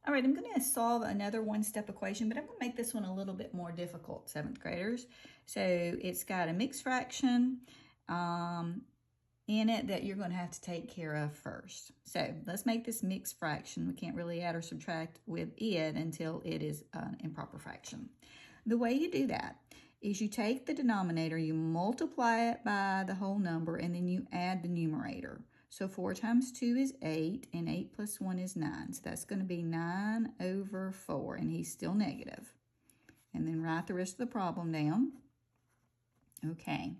All right, I'm going to solve another one-step equation, but I'm going to make this one a little bit more difficult, 7th graders. So it's got a mixed fraction in it that you're going to have to take care of first. So let's make this mixed fraction. We can't really add or subtract with it until it is an improper fraction. The way you do that is you take the denominator, you multiply it by the whole number, and then you add the numerator. So 4 times 2 is 8, and 8 plus 1 is 9. So that's going to be 9 over 4, and he's still negative. And then write the rest of the problem down. Okay.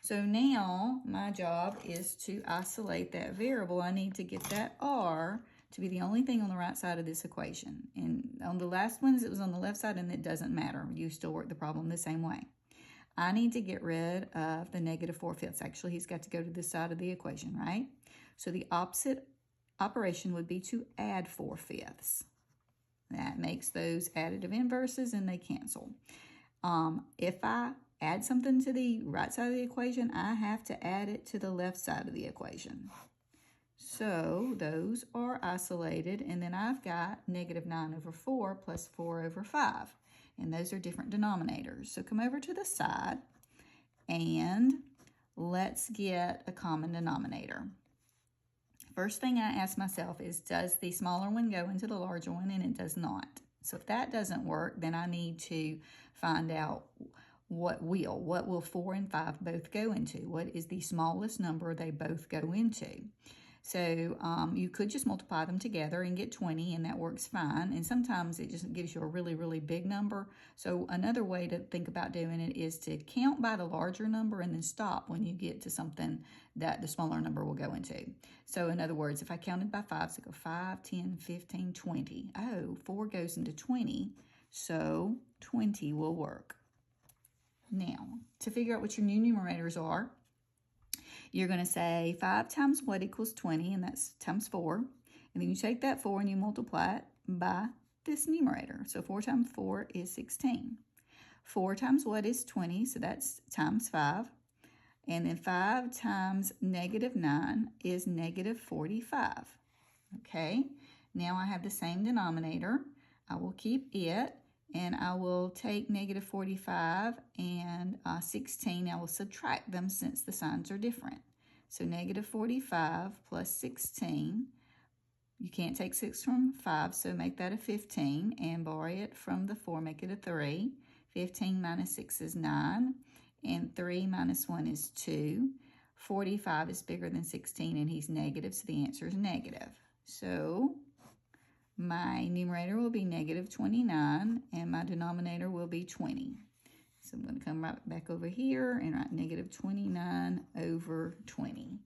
So now my job is to isolate that variable. I need to get that r to be the only thing on the right side of this equation. And on the last ones, it was on the left side, and it doesn't matter. You still work the problem the same way. I need to get rid of the negative 4/5. Actually, he's got to go to this side of the equation, right? So the opposite operation would be to add 4/5. That makes those additive inverses, and they cancel. If I add something to the right side of the equation, I have to add it to the left side of the equation. So those are isolated, and then I've got negative 9 over 4 plus 4 over 5. And those are different denominators. So come over to the side, and let's get a common denominator. First thing I ask myself is, does the smaller one go into the larger one? And it does not. So if that doesn't work, then I need to find out what will 4 and 5 both go into? What is the smallest number they both go into? So you could just multiply them together and get 20, and that works fine. And sometimes it just gives you a really, really big number. So another way to think about doing it is to count by the larger number and then stop when you get to something that the smaller number will go into. So in other words, if I counted by 5, so go 5, 10, 15, 20. Oh, 4 goes into 20, so 20 will work. Now, to figure out what your new numerators are, you're going to say 5 times what equals 20, and that's times 4. And then you take that 4 and you multiply it by this numerator. So 4 times 4 is 16. 4 times what is 20, so that's times 5. And then 5 times negative 9 is negative 45. Okay, now I have the same denominator. I will keep it, and I will take negative 45 and 16. I will subtract them since the signs are different. So negative 45 plus 16. You can't take 6 from 5, so make that a 15. And borrow it from the 4, make it a 3. 15 minus 6 is 9. And 3 minus 1 is 2. 45 is bigger than 16, and he's negative, so the answer is negative. So my numerator will be negative 29, and my denominator will be 20. So I'm going to come right back over here and write negative 29 over 20.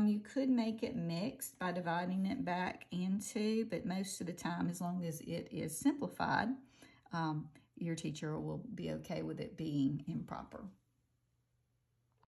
You could make it mixed by dividing it back into, but most of the time, as long as it is simplified, your teacher will be okay with it being improper.